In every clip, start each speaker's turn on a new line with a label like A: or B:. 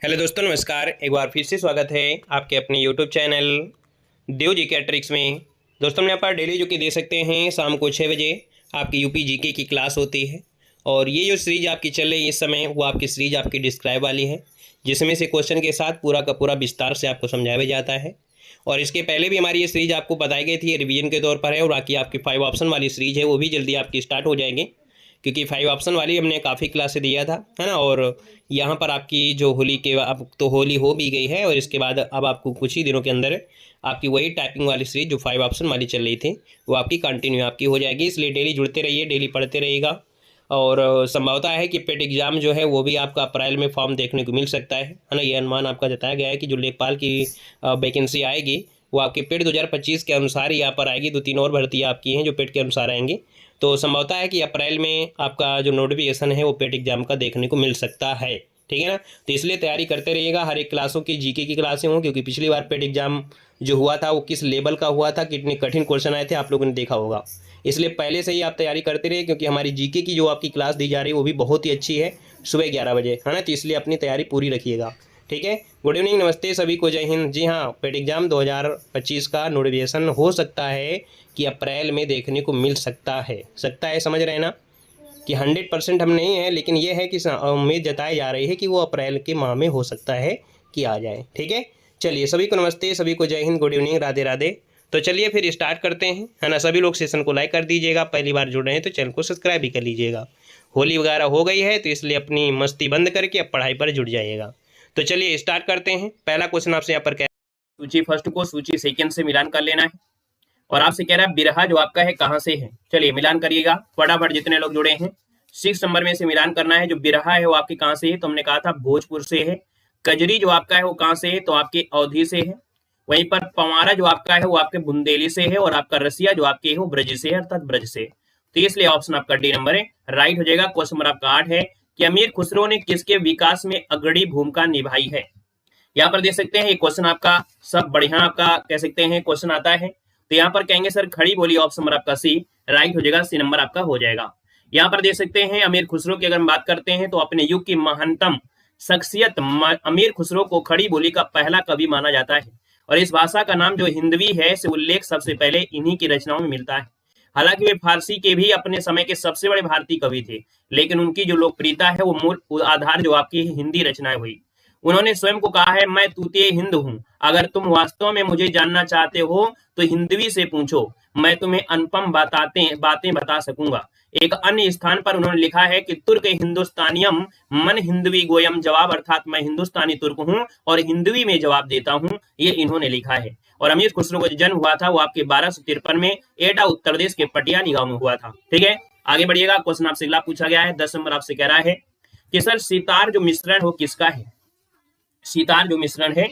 A: Hello दोस्तों, नमस्कार। एक बार फिर से स्वागत है आपके अपने यूट्यूब चैनल देव जीके ट्रिक्स में। दोस्तों, हम यहाँ पर डेली जो कि दे सकते हैं शाम को 6 बजे आपकी यूपी जीके की क्लास होती है। और ये जो सीरीज आपकी चल रही है इस समय, वो आपकी सीरीज आपकी डिस्क्राइब वाली है, जिसमें से क्वेश्चन के साथ पूरा का पूरा विस्तार से आपको समझाया जाता है। और इसके पहले भी हमारी ये सीरीज आपको बताई गई थी, रिवीजन के तौर पर है। और बाकी आपकी 5 ऑप्शन वाली सीरीज है, वो भी जल्दी आपकी स्टार्ट हो जाएगी, क्योंकि 5 ऑप्शन वाली हमने काफ़ी क्लास से दिया था, है ना। और यहाँ पर आपकी जो होली के, अब तो होली हो भी गई है, और इसके बाद अब आपको कुछ ही दिनों के अंदर आपकी वही टाइपिंग वाली सीरीज जो 5 ऑप्शन वाली चल रही थी, वो आपकी कंटिन्यू आपकी हो जाएगी। इसलिए डेली जुड़ते रहिए, डेली पढ़ते रहिएगा। और संभवता है कि पेट एग्जाम जो है वो भी आपका अप्रैल में फॉर्म देखने को मिल सकता है ना। ये अनुमान आपका जताया गया है कि जो लेखपाल की वैकेंसी आएगी वो आपके पेट 2025 के अनुसार ही यहाँ पर आएगी। 2-3 और भर्तियाँ आपकी हैं जो पेट के अनुसार आएंगी। तो संभवता है कि अप्रैल में आपका जो नोटिफिकेशन है वो पेट एग्जाम का देखने को मिल सकता है, ठीक है ना। तो इसलिए तैयारी करते रहिएगा। हर एक क्लासों की जीके की क्लासें हों, क्योंकि पिछली बार पेट एग्जाम जो हुआ था वो किस लेवल का हुआ था, कितने कठिन क्वेश्चन आए थे, आप लोगों ने देखा होगा। इसलिए पहले से ही आप तैयारी करते रहिए, क्योंकि हमारी जीके की जो आपकी क्लास दी जा रही है वो भी बहुत ही अच्छी है, सुबह 11 बजे, है ना। तो इसलिए अपनी तैयारी पूरी रखिएगा, ठीक है। गुड इवनिंग, नमस्ते सभी को, जय हिंद। जी हाँ, पेट एग्जाम 2025 का नोटिफिकेशन हो सकता है कि अप्रैल में देखने को मिल सकता है, समझ रहे हैं ना, कि 100% हम नहीं है, लेकिन ये है कि उम्मीद जताई जा रही है कि वो अप्रैल के माह में हो सकता है कि आ जाए, ठीक है। चलिए, सभी को नमस्ते, सभी को जय हिंद, गुड इवनिंग, राधे राधे। तो चलिए फिर स्टार्ट करते हैं, है ना। सभी लोग सेशन को लाइक कर दीजिएगा, पहली बार जुड़ रहे हैं तो चैनल को सब्सक्राइब भी कर लीजिएगा। होली वगैरह हो गई है तो इसलिए अपनी मस्ती बंद करके अब पढ़ाई पर जुड़ जाइएगा। तो चलिए स्टार्ट करते हैं। पहला क्वेश्चन आपसे यहाँ पर क्या है, सूची फर्स्ट को सूची सेकंड से मिलान कर लेना है। और आपसे कह रहा है बिरहा जो आपका है कहाँ से है। चलिए मिलान करिएगा फटाफट, जितने लोग जुड़े हैं। 6 नंबर में से मिलान करना है। जो बिरहा है वो आपके कहाँ से है, तो हमने कहा था भोजपुर से है। कजरी जो आपका है वो कहाँ से है, तो आपके अवधी से है। वहीं पर पवारा जो आपका है वो आपके बुंदेली से है। और आपका रसिया जो आपके है वो ब्रज से है, अर्थात ब्रज से। तो इसलिए ऑप्शन आपका डी नंबर है, राइट हो जाएगा। क्वेश्चन नंबर आपका 8 है कि अमीर खुसरो ने किसके विकास में अग्रणी भूमिका निभाई है। यहाँ पर देख सकते हैं ये क्वेश्चन आपका सब बढ़िया आपका कह सकते हैं क्वेश्चन आता है। तो यहाँ पर कहेंगे सर खड़ी बोली, ऑप्शन नंबर आपका सी, राइट हो जाएगा। सी नंबर आपका हो जाएगा। यहाँ पर देख सकते हैं अमीर खुसरो की अगर हम बात करते हैं तो अपने युग की महानतम शख्सियत अमीर खुसरो को खड़ी बोली का पहला कवि माना जाता है। और इस भाषा का नाम जो हिंदवी है से उल्लेख सबसे पहले इन्हीं की रचनाओं में मिलता है। हालांकि वे फारसी के भी अपने समय के सबसे बड़े भारतीय कवि थे, लेकिन उनकी जो लोकप्रियता है वो मूल आधार जो आपकी हिंदी रचनाएं हुई। उन्होंने स्वयं को कहा है, मैं तूतीय हिंद हूँ, अगर तुम वास्तव में मुझे जानना चाहते हो तो हिंदवी से पूछो, मैं तुम्हें अनुपम बातें बता सकूंगा। एक अन्य स्थान पर उन्होंने लिखा है कि तुर्क हिंदुस्तानियम मन हिंदवी गोयम, जवाब अर्थात मैं हिंदुस्तानी तुर्क हूँ और हिंदवी में जवाब देता हूँ, ये इन्होंने लिखा है। और अमीर खुसरो का जन्म हुआ था वो आपके 1253 में एटा उत्तर प्रदेश के पटियाली गांव में हुआ था, ठीक है। आगे बढ़िएगा। क्वेश्चन आपसे अगला पूछा गया है 10 नंबर आपसे कह रहा है कि सर सितार जो मिश्रण हो किसका है। सितार जो मिश्रण है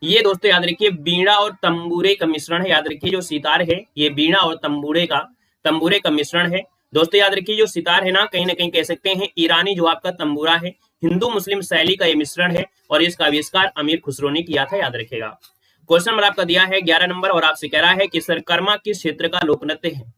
A: ये दोस्तों याद रखिए बीड़ा और तंबूरे का मिश्रण है। याद रखिए जो सितार है ये बीड़ा और तंबूरे का मिश्रण है। दोस्तों याद रखिए जो सितार है ना कहीं कह सकते हैं ईरानी जो आपका तंबूरा है, हिंदू मुस्लिम शैली का ये मिश्रण है। और इसका आविष्कार अमीर खुसरो ने किया था, याद रखिएगा। क्वेश्चन नंबर आपका दिया है 11 नंबर और आपसे कह रहा है कि सर कर्मा किस क्षेत्र का लोक नृत्य है।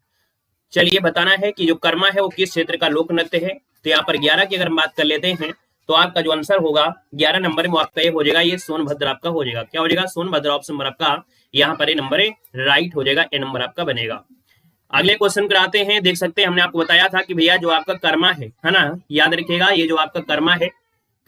A: चलिए बताना है कि जो कर्मा है वो किस क्षेत्र का लोक नृत्य है। तो यहाँ पर 11 की अगर हम बात कर लेते हैं तो आपका जो आंसर होगा 11 नंबर में आपका ये हो जाएगा, ये सोनभद्र आपका हो जाएगा। क्या हो जाएगा, सोनभद्र। ऑप्शन नंबर आपका यहाँ पर ये नंबर राइट हो जाएगा, ए नंबर आपका बनेगा। अगले क्वेश्चन पर आते हैं। देख सकते हैं हमने आपको बताया था कि भैया जो आपका कर्मा है ना, याद रखिएगा ये जो आपका कर्मा है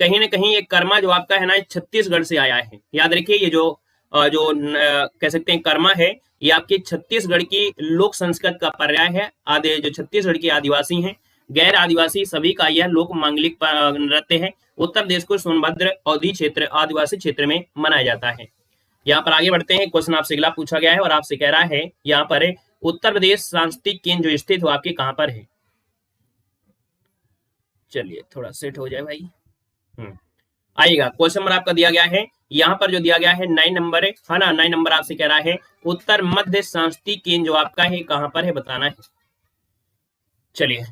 A: कहीं ना कहीं ये कर्मा जो आपका है ना छत्तीसगढ़ से आया है। याद रखिए ये जो कह सकते हैं कर्मा है ये आपकी छत्तीसगढ़ की लोक संस्कृत का पर्याय है। आदि जो छत्तीसगढ़ के आदिवासी हैं, गैर आदिवासी सभी का यह लोक मांगलिक नृत्य है। उत्तर प्रदेश को सोनभद्र अवधि क्षेत्र आदिवासी क्षेत्र में मनाया जाता है। यहाँ पर आगे बढ़ते हैं। क्वेश्चन आपसे अगला पूछा गया है और आपसे कह रहा है यहाँ पर उत्तर प्रदेश सांस्कृतिक केंद्र जो स्थित हो आपके कहाँ पर है। चलिए थोड़ा सेट हो जाए भाई। आइएगा। क्वेश्चन नंबर आपका दिया गया है यहाँ पर जो दिया गया है 9 नंबर है ना। 9 नंबर आपसे कह रहा है उत्तर मध्य सांस्कृतिक केंद्र जो आपका है कहाँ पर है बताना है। चलिए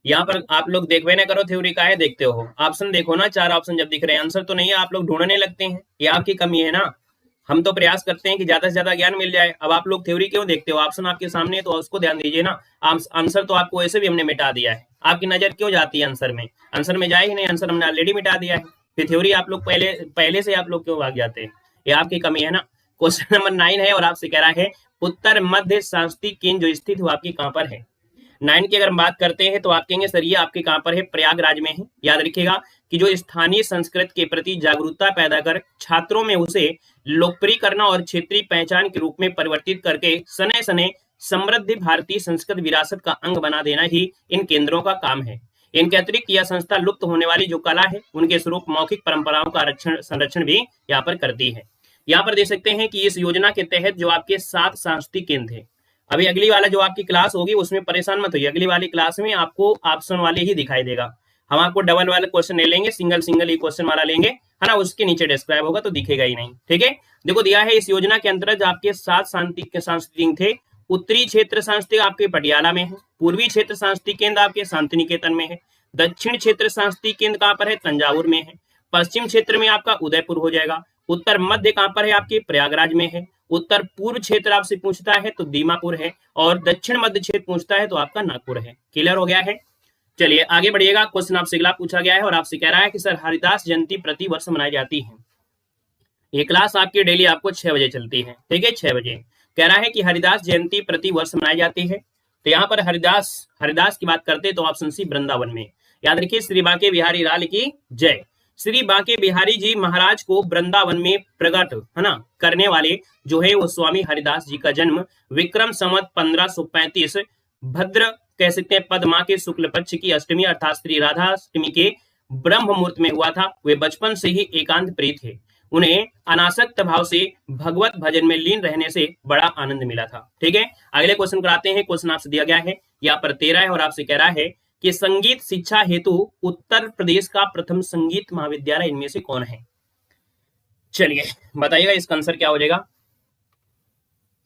A: यहाँ पर आप लोग देखवे ना करो थ्योरी का है, देखते हो ऑप्शन देखो ना, 4 ऑप्शन जब दिख रहे हैं आंसर तो नहीं है, आप लोग ढूंढने लगते हैं, ये आपकी कमी है ना। हम तो प्रयास करते हैं कि ज्यादा से ज्यादा ज्ञान मिल जाए। अब आप लोग थ्योरी क्यों देखते हो, ऑप्शन आपके सामने है तो उसको ध्यान दीजिए ना। आंसर तो आपको वैसे भी हमने मिटा दिया है, आपकी नजर क्यों जाती है आंसर में, आंसर में जाए ही नहीं, आंसर हमने ऑलरेडी मिटा दिया है, फिर थ्योरी आप लोग पहले पहले से आप लोग क्यों भाग जाते हैं, ये आपकी कमी है ना। क्वेश्चन नंबर 9 है और आपसे कह रहा है उत्तर मध्य सांस्कृतिक केंद्र जो स्थित है आपकी कहां पर है। 9 की अगर हम बात करते हैं तो आप कहेंगे सर ये आपके कहां पर है, प्रयागराज में है। याद रखिएगा कि जो स्थानीय संस्कृत के प्रति जागरूकता पैदा कर छात्रों में उसे लोकप्रिय करना और क्षेत्रीय पहचान के रूप में परिवर्तित करके सने सने समृद्ध भारतीय संस्कृत विरासत का अंग बना देना ही इन केंद्रों का काम है। इनके अतिरिक्त यह संस्था लुप्त होने वाली जो कला है उनके स्वरूप मौखिक परंपराओं का संरक्षण भी यहाँ पर करती है। यहाँ पर देख सकते हैं कि इस योजना के तहत जो आपके 7 सांस्कृतिक केंद्र थे, अभी अगली वाला जो आपकी क्लास होगी उसमें परेशान मत होइए, अगली वाली क्लास में आपको ऑप्शन वाले ही दिखाई देगा। हम आपको डबल वाले क्वेश्चन नहीं लेंगे, सिंगल सिंगल ही क्वेश्चन वाला लेंगे, है ना, उसके नीचे डिस्क्राइब होगा तो दिखेगा ही नहीं। ठीक है, देखो दिया है इस योजना के अंतर्गत आपके 7 सांस्कृतिक थे। उत्तरी क्षेत्र सांस्कृतिक आपके पटियाला में है, पूर्वी क्षेत्र सांस्कृतिक केंद्र आपके शांति निकेतन में है, दक्षिण क्षेत्र सांस्कृतिक केंद्र कहाँ पर है, तंजावुर में है, पश्चिम क्षेत्र में आपका उदयपुर हो जाएगा, उत्तर मध्य कहाँ पर है आपके प्रयागराज में है, उत्तर पूर्व क्षेत्र आपसे पूछता है तो दीमापुर है, और दक्षिण मध्य क्षेत्र पूछता है तो आपका नागपुर है। क्लियर हो गया है। चलिए आगे बढ़िएगा, क्वेश्चन आपसे अगला पूछा गया है और आपसे कह रहा है कि सर हरिदास जयंती प्रति वर्ष मनाई जाती है। ये क्लास आपकी डेली आपको 6 बजे चलती है, ठीक है, 6 बजे। कह रहा है कि हरिदास जयंती प्रति वर्ष मनाई जाती है, तो यहाँ पर हरिदास की बात करते तो ऑप्शन सी वृंदावन में। याद रखिए श्री बांके बिहारी लाल की जय। श्री बांके बिहारी जी महाराज को वृंदावन में प्रकट, है ना, करने वाले जो है वो स्वामी हरिदास जी का जन्म विक्रम संवत 1535 भद्र कह सकते हैं पद माह के शुक्ल पक्ष की अष्टमी अर्थात श्री राधा अष्टमी के ब्रह्म मुहूर्त में हुआ था। वे बचपन से ही एकांत प्रिय थे, उन्हें अनासक्त भाव से भगवत भजन में लीन रहने से बड़ा आनंद मिला था। ठीक है, अगले क्वेश्चन कराते हैं। क्वेश्चन आपसे दिया गया है यहाँ पर 13 है और आपसे कह रहा है कि संगीत शिक्षा हेतु उत्तर प्रदेश का प्रथम संगीत महाविद्यालय इनमें से कौन है। चलिए बताइएगा इसका आंसर क्या हो जाएगा।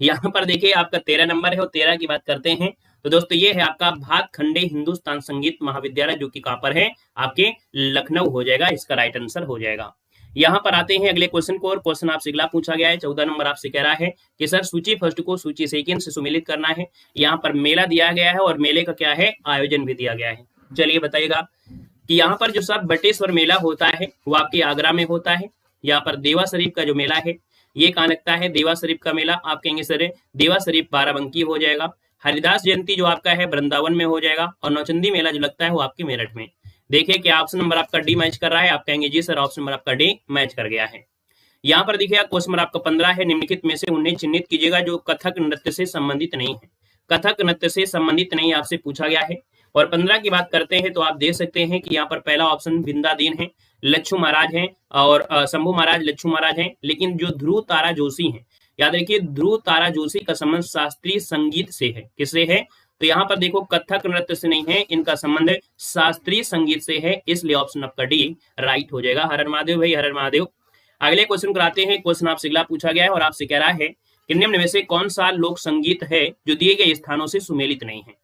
A: यहाँ पर देखिए आपका 13 नंबर है और 13 की बात करते हैं तो दोस्तों ये है आपका भातखंडे हिंदुस्तान संगीत महाविद्यालय जो कि कहां पर है, आपके लखनऊ हो जाएगा, इसका राइट आंसर हो जाएगा। यहाँ पर आते हैं अगले क्वेश्चन को और क्वेश्चन आपसे अगला पूछा गया है 14 नंबर। आपसे कह रहा है कि सर सूची फर्स्ट को सूची सेकंड से सुमेलित करना है। यहाँ पर मेला दिया गया है और मेले का क्या है, आयोजन भी दिया गया है। चलिए बताइएगा कि यहाँ पर जो सब बटेश्वर मेला होता है वो आपके आगरा में होता है। यहाँ पर देवा शरीफ का जो मेला है ये कहाँ लगता है, देवा शरीफ का मेला आप कहेंगे सर देवा शरीफ बाराबंकी हो जाएगा। हरिदास जयंती जो आपका है वृंदावन में हो जाएगा और नौचंदी मेला जो लगता है वो आपके मेरठ में। देखिए क्या ऑप्शन नंबर आपका डी मैच कर रहा है, आप कहेंगे जी सर ऑप्शन नंबर आपका डी मैच कर गया है। यहाँ पर देखिए क्वेश्चन नंबर आपका 15 है, निम्नलिखित में से उन्हें चिन्हित कीजिएगा जो कथक नृत्य से संबंधित नहीं है। कथक नृत्य से संबंधित नहीं आपसे पूछा गया है। और 15 की बात करते हैं तो आप देख सकते हैं कि यहाँ पर पहला ऑप्शन बिंदादीन है, लच्छू महाराज हैं और शंभू महाराज लच्छू महाराज हैं, लेकिन जो ध्रुव तारा जोशी हैं, याद रखिए ध्रुव तारा जोशी का संबंध शास्त्रीय संगीत से है। किससे है, तो यहाँ पर देखो कथक नृत्य से नहीं है, इनका संबंध शास्त्रीय संगीत से है, इसलिए ऑप्शन आपका डी राइट हो जाएगा। हर हर महादेव भाई, हर हर महादेव। अगले क्वेश्चन कराते हैं। क्वेश्चन आपसे अगला पूछा गया है और आपसे कह रहा है कि निम्न में से कौन सा लोक संगीत है जो दिए गए स्थानों से सुमेलित नहीं है।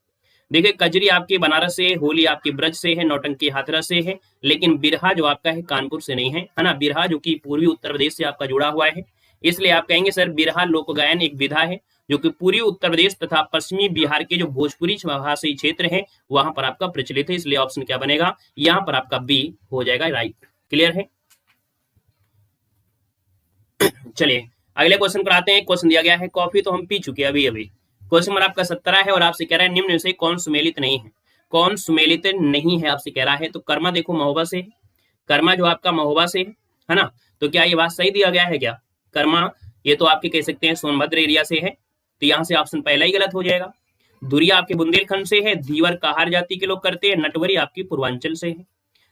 A: देखिए कजरी आपके बनारस से, होली आपके ब्रज से है, नौटंकी हाथरस से है, लेकिन बिरहा जो आपका है कानपुर से नहीं है ना। बिरहा जो कि पूर्वी उत्तर प्रदेश से आपका जुड़ा हुआ है, इसलिए आप कहेंगे सर बिरहा लोक गायन एक विधा है जो कि पूर्वी उत्तर प्रदेश तथा पश्चिमी बिहार के जो भोजपुरी भाषी क्षेत्र है वहां पर आपका प्रचलित है, इसलिए ऑप्शन क्या बनेगा, यहाँ पर आपका बी हो जाएगा राइट। क्लियर है। चलिए अगले क्वेश्चन पर आते हैं। क्वेश्चन दिया गया है, कॉफी तो हम पी चुके अभी अभी। क्वेश्चन नंबर आपका 17 है और आपसे कह रहा है निम्न में से कौन सुमेलित नहीं है। कौन सुमेलित नहीं है आपसे कह रहा है, तो कर्मा देखो महोबा से, कर्मा जो आपका महोबा से है ना, तो क्या ये बात सही दिया गया है क्या। कर्मा ये तो आपके कह सकते हैं सोनभद्र एरिया से है, तो यहाँ से ऑप्शन पहला ही गलत हो जाएगा। धुरिया आपके बुंदेलखंड से है, धीवर काहार जाति के लोग करते हैं, नटवरी आपकी पूर्वांचल से है,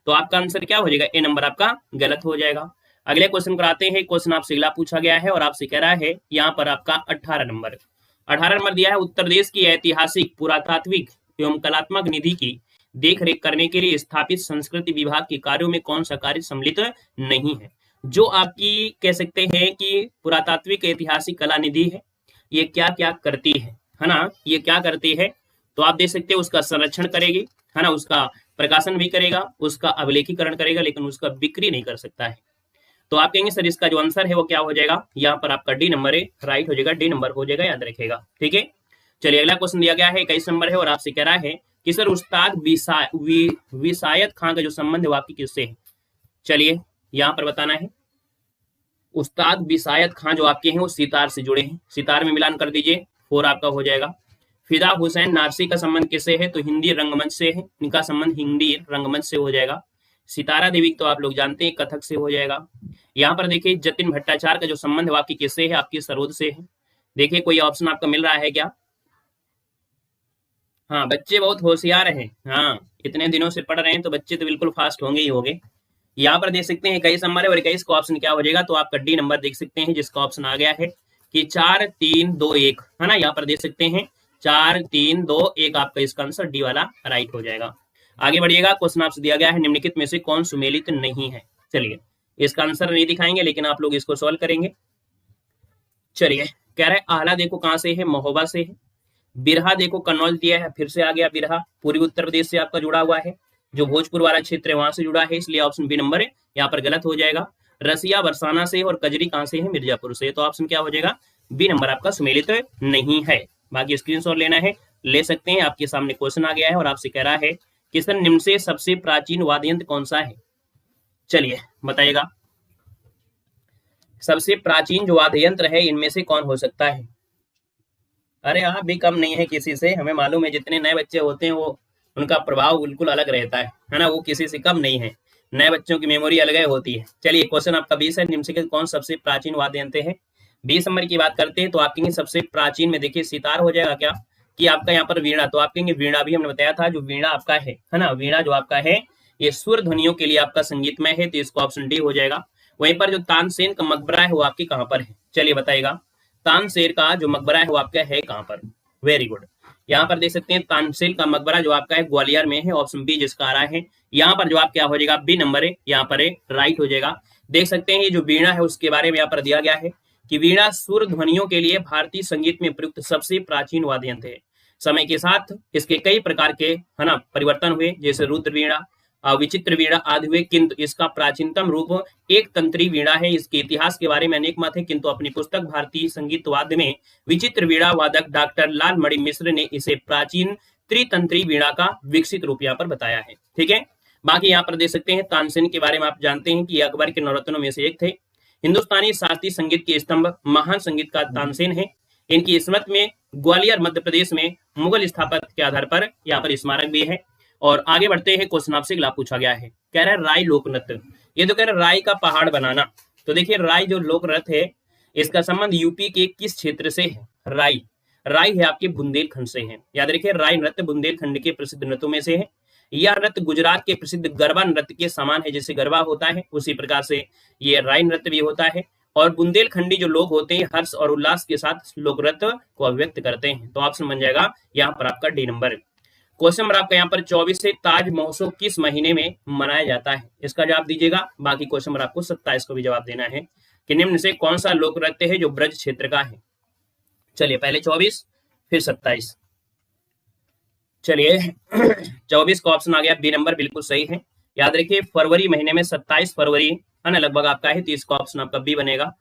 A: तो आपका आंसर क्या हो जाएगा, ए नंबर आपका गलत हो जाएगा। अगले क्वेश्चन कराते हैं। क्वेश्चन आपसे अगला पूछा गया है और आपसे कह रहा है यहाँ पर आपका 18 नंबर दिया है, उत्तर प्रदेश की ऐतिहासिक पुरातात्विक एवं कलात्मक निधि की देखरेख करने के लिए स्थापित संस्कृति विभाग के कार्यों में कौन सा कार्य सम्मिलित नहीं है। जो आपकी कह सकते हैं कि पुरातात्विक ऐतिहासिक कला निधि है, ये क्या क्या करती है ना, ये क्या करती है, तो आप देख सकते हैं उसका संरक्षण करेगी, है ना, उसका प्रकाशन भी करेगा, उसका अभिलेखीकरण करेगा, लेकिन उसका बिक्री नहीं कर सकता है। तो आप कहेंगे सर इसका जो आंसर है वो क्या हो जाएगा, यहाँ पर आपका डी नंबर है, राइट हो जाएगा, डी नंबर हो जाएगा, याद रखेगा। ठीक है, चलिए अगला क्वेश्चन दिया गया है 21 नंबर है और आपसे कह रहा है कि सर उस्ताद विसायत खां का जो संबंध है वो आपकी किससे है। चलिए यहाँ पर बताना है, उस्ताद विसायत खां जो आपके हैं वो सितार से जुड़े हैं, सितार में मिलान कर दीजिए, 4 आपका हो जाएगा। फिदा हुसैन नारसी का संबंध किससे है, तो हिंदी रंगमंच से है, इनका संबंध हिंदी रंगमंच से हो जाएगा। सितारा देवी तो आप लोग जानते हैं कथक से हो जाएगा। यहाँ पर देखिए जतिन भट्टाचार्य का जो संबंध है आपकी किससे है, आपकी सरोद से है। देखिए कोई ऑप्शन आपका मिल रहा है क्या, हाँ बच्चे बहुत होशियार हैं, हाँ इतने दिनों से पढ़ रहे हैं तो बच्चे तो बिल्कुल फास्ट होंगे ही होंगे। यहाँ पर देख सकते हैं 21 नंबर है और 21 का ऑप्शन क्या हो जाएगा, तो आपका डी नंबर देख सकते हैं जिसका ऑप्शन आ गया है कि 4 3 2 1 है ना। यहाँ पर देख सकते हैं 4 3 2 1 आपका इसका आंसर डी वाला राइट हो जाएगा। आगे बढ़िएगा, क्वेश्चन आपसे दिया गया है निम्नलिखित में से कौन सुमेलित नहीं है। चलिए इसका आंसर नहीं दिखाएंगे लेकिन आप लोग इसको सॉल्व करेंगे। चलिए कह रहे आला देखो कहां से है, महोबा से है। बिरहा देखो कन्नौज दिया है, फिर से आ गया बिरहा, पूर्वी उत्तर प्रदेश से आपका जुड़ा हुआ है, जो भोजपुर वाला क्षेत्र है वहां से जुड़ा है, इसलिए ऑप्शन बी नंबर है यहाँ पर गलत हो जाएगा। रसिया बरसाना से और कजरी कहां से है, मिर्जापुर से, तो ऑप्शन क्या हो जाएगा, बी नंबर आपका सुमेलित नहीं है। बाकी स्क्रीनशॉट लेना है ले सकते हैं, आपके सामने क्वेश्चन आ गया है और आपसे कह रहा है कि सर निम्न से सबसे प्राचीन वाद्य यंत्र कौन सा है। चलिए बताइएगा, सबसे प्राचीन जो वाद्य यंत्र है इनमें से कौन हो सकता है। अरे आप भी कम नहीं है किसी से, हमें मालूम है जितने नए बच्चे होते हैं वो उनका प्रभाव बिल्कुल अलग रहता है ना, वो किसी से कम नहीं है, नए बच्चों की मेमोरी अलग होती है। चलिए क्वेश्चन आपका 20 है, निम्नलिखित कौन सबसे प्राचीन वाद्य यंत्र है। 20 नंबर की बात करते हैं तो आप कहेंगे सबसे प्राचीन में देखिए सितार हो जाएगा क्या, कि आपका यहाँ पर वीणा, तो आप कहेंगे वीणा भी हमने बताया था, जो वीणा आपका है ना, वीणा जो आपका है ये सुर ध्वनियों के लिए आपका संगीतमय है, तो इसको ऑप्शन डी हो जाएगा। वहीं पर जो तानसेन का मकबरा है वो आपकी कहाँ पर है, चलिए बताइएगा, तानसेन का जो मकबरा है वो आपका है कहाँ पर। वेरी गुड, यहाँ पर देख सकते हैं तानसेन का मकबरा जो आपका है ग्वालियर में है, ऑप्शन बी जिसका आ रहा है। यहाँ पर जो आप क्या हो जाएगा, बी नंबर है, यहाँ पर है राइट हो जाएगा। देख सकते हैं ये जो वीणा है उसके बारे में यहाँ पर दिया गया है कि वीणा सुर ध्वनियों के लिए भारतीय संगीत में प्रयुक्त सबसे प्राचीन वाद्य यंत्र है। समय के साथ इसके कई प्रकार के है ना परिवर्तन हुए, जैसे रुद्र वीणा, विचित्र वीणा आदि हुए, किंतु इसका प्राचीनतम रूप एक तंत्री वीणा है। इसके इतिहास के बारे में अनेक मत है, किंतु अपनी पुस्तक भारतीय संगीत वाद्य में विचित्र वीणा वादक डॉक्टर लालमणि मिश्र ने इसे प्राचीन त्रितंत्री वीणा का विकसित रूप यहाँ पर बताया है। ठीक है, बाकी यहाँ पर देख सकते हैं तानसेन के बारे में आप जानते हैं कि अकबर के नवरत्नों में से एक थे, हिंदुस्तानी शास्त्रीय संगीत के स्तंभ, महान संगीतकार तानसेन है। इनकी स्मृति में ग्वालियर मध्य प्रदेश में मुगल स्थापत्य के आधार पर यहाँ पर स्मारक भी है। और आगे बढ़ते हैं, क्वेश्चन आपसे अगला पूछा गया है, कह रहा है राय लोक नृत्य, ये तो कह रहा है राय का पहाड़ बनाना। तो देखिए राय जो लोक नृत्य है इसका संबंध यूपी के किस क्षेत्र से है। राय है आपके बुंदेलखंड से है, याद रखिए राय नृत्य बुंदेलखंड के प्रसिद्ध नृत्यों में से है। यह नृत्य गुजरात के प्रसिद्ध गरबा नृत्य के समान है, जैसे गरबा होता है उसी प्रकार से ये राय नृत्य भी होता है। और बुंदेलखंडी जो लोग होते हैं हर्ष और उल्लास के साथ लोक नृत्य को अभिव्यक्त करते हैं, तो ऑप्शन बन जाएगा यहाँ पर आपका डी नंबर। क्वेश्चन नंबर आपका यहाँ पर 24 है, ताज महोत्सव किस महीने में मनाया जाता है, इसका जवाब दीजिएगा। बाकी क्वेश्चन नंबर आपको 27 को भी जवाब देना है कि निम्न से कौन सा लोक नृत्य है जो ब्रज क्षेत्र का है। चलिए पहले 24 फिर 27। चलिए 24 का ऑप्शन आ गया बी नंबर, बिल्कुल सही है। याद रखिए फरवरी महीने में 27 फरवरी है ना लगभग आपका है, तो इसका ऑप्शन आपका बी बनेगा।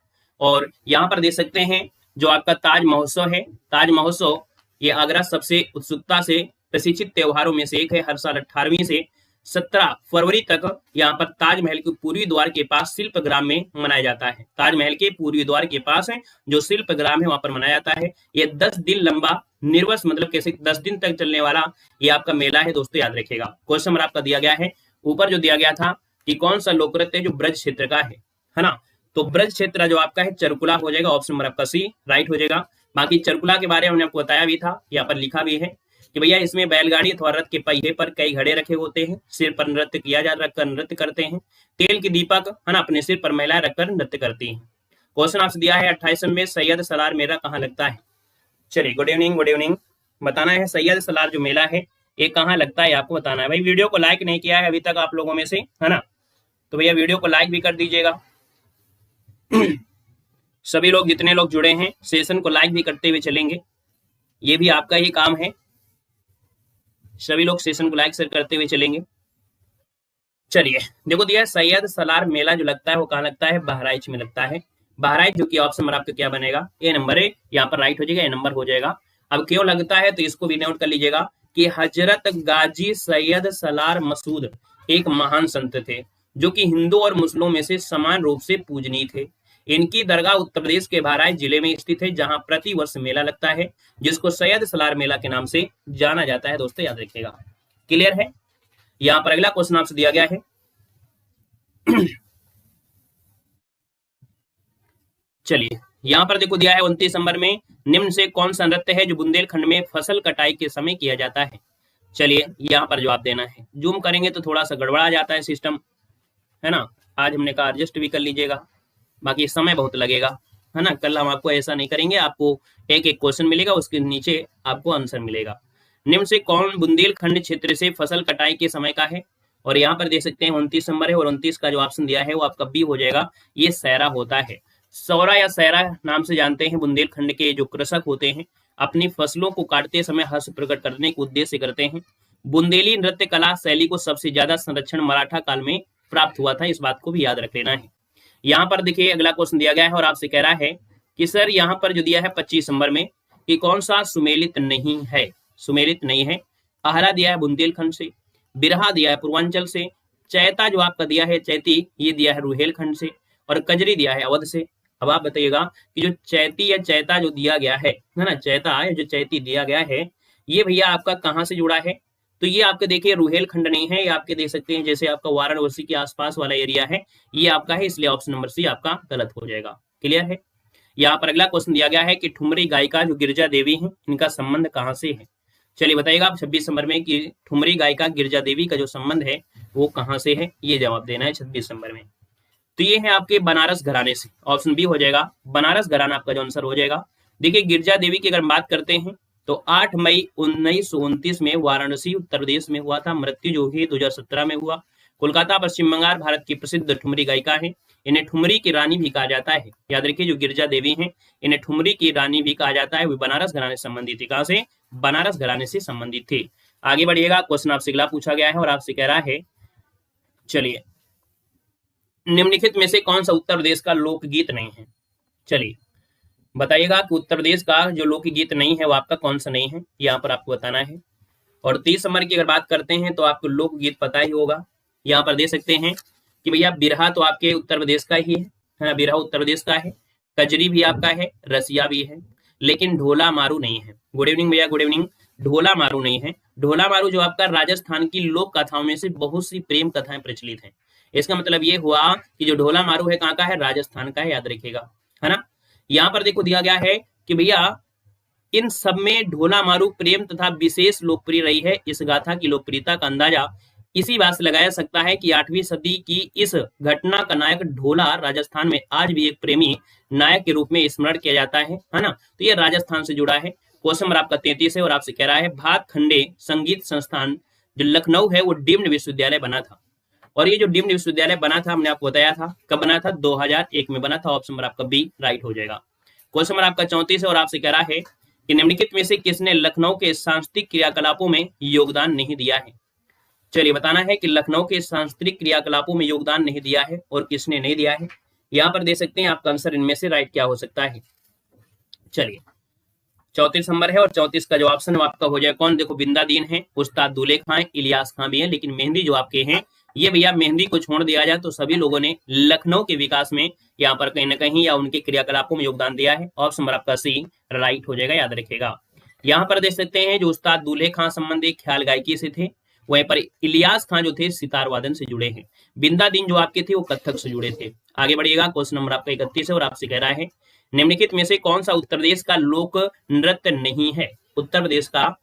A: और यहाँ पर देख सकते हैं जो आपका ताज महोत्सव है, ताज महोत्सव ये आगरा सबसे उत्सुकता से प्रशिक्षित त्योहारों में से एक है। हर साल 18वीं से 17 फरवरी तक यहाँ पर ताजमहल के पूर्वी द्वार के पास शिल्पग्राम में मनाया जाता है। ताजमहल के पूर्वी द्वार के पास है जो शिल्पग्राम है वहां पर मनाया जाता है। ये 10 दिन लंबा निर्वस मतलब कैसे 10 दिन तक चलने वाला ये आपका मेला है दोस्तों, याद रखिएगा। क्वेश्चन नंबर आपका दिया गया है ऊपर जो दिया गया था कि कौन सा लोक नृत्य जो ब्रज क्षेत्र का है ना, तो ब्रज क्षेत्र जो आपका है चरकुला हो जाएगा, ऑप्शन नंबर आपका सी राइट हो जाएगा। बाकी चरकुला के बारे में हमने आपको बताया भी था, यहाँ पर लिखा भी है कि भैया इसमें बैलगाड़ी अथवा रथ के पहिए पर कई घड़े रखे होते हैं, सिर पर नृत्य किया जा रखकर नृत्य करते हैं, तेल की दीपक है ना अपने सिर पर महिलाएं रखकर नृत्य करती हैं। क्वेश्चन आपसे दिया है 28 में, सैयद सलार मेला कहाँ लगता है। चलिए गुड इवनिंग बताना है, सैयद सलार जो मेला है ये कहाँ लगता है आपको बताना है। भाई वीडियो को लाइक नहीं किया है अभी तक आप लोगों में से है ना, तो भैया वीडियो को लाइक भी कर दीजिएगा। सभी लोग जितने लोग जुड़े हैं सेशन को लाइक भी करते हुए चलेंगे, ये भी आपका ही काम है, सभी लोग सेशन को लाइक शेयर करते हुए चलेंगे। चलिए देखो दिया है, सैयद सलार मेला जो लगता है वो कहाँ लगता है, बहराइच में लगता है। बहराइच, जो कि ऑप्शन नंबर आपका क्या बनेगा, ए नंबर है, यहाँ पर राइट हो जाएगा, ए नंबर हो जाएगा। अब क्यों लगता है तो इसको भी नोट कर लीजिएगा कि हजरत गाजी सैयद सलार मसूद एक महान संत थे जो कि हिंदू और मुस्लिमों में से समान रूप से पूजनीय थे। इनकी दरगाह उत्तर प्रदेश के बहराइच जिले में स्थित है, जहां प्रति वर्ष मेला लगता है जिसको सैयद सलार मेला के नाम से जाना जाता है। दोस्तों याद रखिएगा, क्लियर है। यहाँ पर अगला क्वेश्चन आपसे दिया गया है चलिए यहाँ पर देखो दिया है 29 नंबर में, निम्न से कौन सा नृत्य है जो बुंदेलखंड में फसल कटाई के समय किया जाता है। चलिए यहाँ पर जवाब देना है, जूम करेंगे तो थोड़ा सा गड़बड़ा जाता है सिस्टम, है ना। आज हमने कहा एडजस्ट भी कर लीजिएगा, बाकी समय बहुत लगेगा, है ना। कल हम आपको ऐसा नहीं करेंगे, आपको एक एक क्वेश्चन मिलेगा, उसके नीचे आपको आंसर मिलेगा। निम्न से कौन बुंदेलखंड क्षेत्र से फसल कटाई के समय का है, और यहाँ पर देख सकते हैं 29 नंबर है, और 29 का जो ऑप्शन दिया है वो आपका बी हो जाएगा, ये सैरा होता है। सौरा या सैरा नाम से जानते हैं, बुंदेलखंड के जो कृषक होते हैं अपनी फसलों को काटते समय हर्ष प्रकट करने के उद्देश्य करते हैं। बुंदेली नृत्य कला शैली को सबसे ज्यादा संरक्षण मराठा काल में प्राप्त हुआ था, इस बात को भी याद रख लेना है। यहाँ पर देखिए अगला क्वेश्चन दिया गया है और आपसे कह रहा है कि सर यहाँ पर जो दिया है 25 नंबर में कि कौन सा सुमेलित नहीं है, सुमेलित नहीं है। आहरा दिया है बुंदेलखंड से, बिरहा दिया है पूर्वांचल से, चैता जो आपका दिया है चैती ये दिया है रुहेलखंड से, और कजरी दिया है अवध से। अब आप बताइएगा कि जो चैती या चैता जो दिया गया है ना, चैता जो चैती दिया गया है ये भैया आपका कहाँ से जुड़ा है, तो ये आपके देखिए रुहेलखंड नहीं है, ये आपके देख सकते हैं जैसे आपका वाराणसी के आसपास वाला एरिया है, ये आपका है, इसलिए ऑप्शन नंबर सी आपका गलत हो जाएगा। क्लियर है। यहाँ पर अगला क्वेश्चन दिया गया है कि ठुमरी गायिका जो गिरजा देवी है इनका संबंध कहाँ से है। चलिए बताइएगा आप 26 नंबर में कि ठुमरी गायिका गिरजा देवी का जो संबंध है वो कहाँ से है, ये जवाब देना है 26 नंबर में। तो ये है आपके बनारस घराने से, ऑप्शन बी हो जाएगा, बनारस घराना आपका जो आंसर हो जाएगा। देखिए गिरजा देवी की अगर बात करते हैं तो 8 मई 1929 में वाराणसी उत्तर प्रदेश में हुआ था, मृत्यु जो है 2017 में हुआ। कोलकाता पश्चिम बंगाल भारत की प्रसिद्ध ठुमरी गायिका है, इन्हें ठुमरी की रानी भी कहा जाता है। याद रखिए जो गिरजा देवी हैं इन्हें ठुमरी की रानी भी कहा जाता है, वो बनारस घराने से संबंधित थी। कहां से, बनारस घराने से संबंधित थे। आगे बढ़िएगा, क्वेश्चन आपसे अगला पूछा गया है और आपसे कह रहा है चलिए निम्नलिखित में से कौन सा उत्तर प्रदेश का लोकगीत नहीं है। चलिए बताइएगा कि उत्तर प्रदेश का जो लोकगीत नहीं है वो आपका कौन सा नहीं है, यहाँ पर आपको बताना है। और 30 नंबर की अगर बात करते हैं तो आपको लोकगीत पता ही होगा, यहाँ पर दे सकते हैं कि भैया बिरहा तो आपके उत्तर प्रदेश का ही है, बिरहा उत्तर प्रदेश का है, कजरी भी आपका है, रसिया भी है, लेकिन ढोला मारू नहीं है। गुड इवनिंग भैया, गुड इवनिंग। ढोला मारू नहीं है। ढोला मारू जो आपका राजस्थान की लोक कथाओं में से बहुत सी प्रेम कथाएं प्रचलित हैं। इसका मतलब ये हुआ कि जो ढोला मारू है कहाँ का है, राजस्थान का है, याद रखिएगा, है ना। यहाँ पर देखो दिया गया है कि भैया इन सब में ढोला मारू प्रेम तथा विशेष लोकप्रिय रही है। इस गाथा की लोकप्रियता का अंदाजा इसी बात से लगाया सकता है कि 8वीं सदी की इस घटना का नायक ढोला राजस्थान में आज भी एक प्रेमी नायक के रूप में स्मरण किया जाता है ना। तो ये राजस्थान से जुड़ा है। क्वेश्चन नंबर आपका 33 है और आपसे कह रहा है भातखंडे संगीत संस्थान जो लखनऊ है वो डीम्ड विश्वविद्यालय बना था। और ये जो डीम्ड विश्वविद्यालय बना था हमने आपको बताया था कब बना था, 2001 में बना था। ऑप्शन नंबर आपका बी राइट हो जाएगा। क्वेश्चन नंबर आपका 34 है और आपसे कह रहा है कि निम्नलिखित में से किसने लखनऊ के सांस्कृतिक क्रियाकलापों में योगदान नहीं दिया है। चलिए बताना है कि लखनऊ के सांस्कृतिक क्रियाकलापों में योगदान नहीं दिया है और किसने नहीं दिया है। यहाँ पर दे सकते हैं आपका आंसर इनमें से राइट क्या हो सकता है। चलिए 34 नंबर है और 34 का जो ऑप्शन आपका हो जाए कौन, देखो बिंदा दीन है, उस्ताद दूल्हे खां है, इलियास खां भी है, लेकिन मेहंदी जो आपके हैं ये भैया मेहंदी को छोड़ दिया जाए तो सभी लोगों ने लखनऊ के विकास में यहाँ पर कहीं ना कहीं या उनके क्रियाकलापों में योगदान दिया है। ऑप्शन नंबर आपका सी राइट हो जाएगा, याद रखेगा। यहाँ पर देख सकते हैं जो उस्ताद दूल्हे खां संबंधी ख्याल गायकी से थे, वहीं पर इलियास खां जो थे सितार वादन से जुड़े हैं। बिंदा दीन जो आपके थे वो कथक से जुड़े थे। आगे बढ़िएगा, क्वेश्चन नंबर आपका 31 है और आपसे कह रहा है निम्नलिखित में से कौन सा उत्तर प्रदेश का लोक नृत्य नहीं है। उत्तर प्रदेश का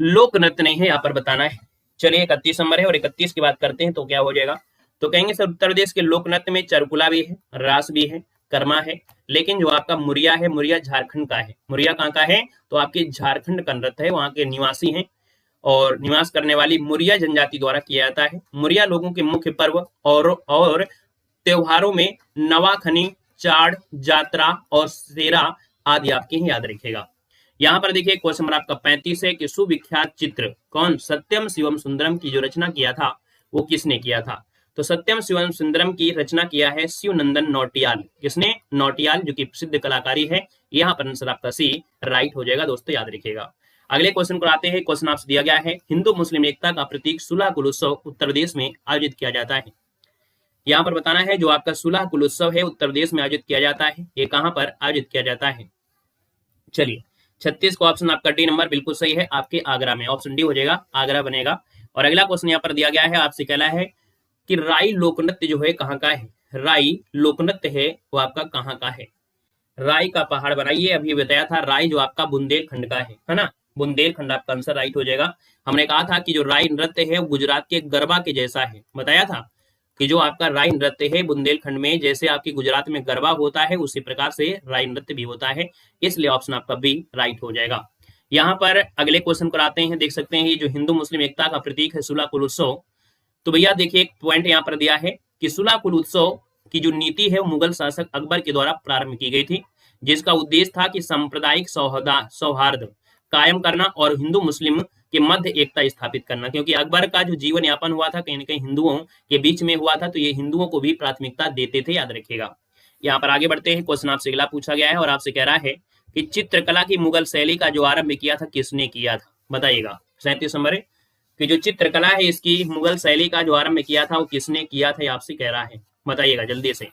A: लोक नृत्य नहीं है, यहाँ पर बताना है। चलिए 31 नंबर है और 31 की बात करते हैं तो क्या हो जाएगा, तो कहेंगे सर उत्तर प्रदेश के लोक नृत्य में चरकुला भी है, रास भी है, कर्मा है, लेकिन जो आपका मुरिया है, मुरिया झारखंड का है। मुरिया कहाँ का है, तो आपके झारखंड का नृत्य है, वहां के निवासी हैं और निवास करने वाली मुरिया जनजाति द्वारा किया जाता है। मुरिया लोगों के मुख्य पर्व और त्योहारों में नवाखनी, चाड़, जात्रा और सेरा आदि आपके ही याद रखेगा। यहाँ पर देखिए क्वेश्चन नंबर आपका 35 है कि सुविख्यात चित्र कौन सत्यम शिवम सुंदरम की जो रचना किया था वो किसने किया था? तो सत्यम शिवम सुंदरम की रचना किया है शिवनंदन नौटियाल। किसने? नौटियाल, जो कि प्रसिद्ध कलाकारी है। यहाँ पर आंसर आपका सी राइट हो जाएगा दोस्तों, याद रखिएगा। अगले क्वेश्चन को आते हैं। क्वेश्चन आपसे दिया गया है, हिंदू मुस्लिम एकता का प्रतीक सुलह कुल उत्सव उत्तर प्रदेश में आयोजित किया जाता है। यहाँ पर बताना है जो आपका सुलह कुल उत्सव है उत्तर प्रदेश में आयोजित किया जाता है, ये कहाँ पर आयोजित किया जाता है? चलिए 36 का ऑप्शन आपका डी नंबर बिल्कुल सही है, आपके आगरा में। ऑप्शन डी हो जाएगा, आगरा बनेगा। और अगला क्वेश्चन यहाँ पर दिया गया है, आपसे कहना है कि राई लोकनृत्य जो है कहाँ का है? राई लोकनृत्य है वो आपका कहाँ का है? राई का पहाड़ बनाइए, अभी बताया था राई जो आपका बुंदेलखंड का है ना? बुंदेलखंड आपका आंसर राइट हो जाएगा। हमने कहा था कि जो राई नृत्य है वो गुजरात के गरबा के जैसा है, बताया था कि जो आपका राई नृत्य है बुंदेलखंड में जैसे आपकी गुजरात में गरबा होता है उसी प्रकार से राई नृत्य भी होता है, इसलिए ऑप्शन आपका बी राइट हो जाएगा। यहाँ पर अगले क्वेश्चन पर आते हैं। देख सकते हैं ये जो हिंदू मुस्लिम एकता का प्रतीक है सुलह कुल उत्सव, तो भैया देखिए एक पॉइंट यहाँ पर दिया है कि सुलह कुल उत्सव की जो नीति है वो मुगल शासक अकबर के द्वारा प्रारंभ की गई थी, जिसका उद्देश्य था कि सांप्रदायिक सौहार्द कायम करना और हिंदू मुस्लिम के मध्य एकता स्थापित करना, क्योंकि अकबर का जो जीवन यापन हुआ था कहीं न कहीं हिंदुओं के बीच में हुआ था, तो ये हिंदुओं को भी प्राथमिकता देते थे, याद रखिएगा। यहाँ पर आगे बढ़ते हैं। क्वेश्चन आपसे अगला पूछा गया है और आपसे कह रहा है कि चित्रकला की मुगल शैली का जो आरंभ किया था किसने किया था? बताइएगा। 37 नंबर है कि जो चित्रकला है इसकी मुगल शैली का जो आरंभ किया था वो किसने किया था, आपसे कह रहा है, बताइएगा जल्दी से।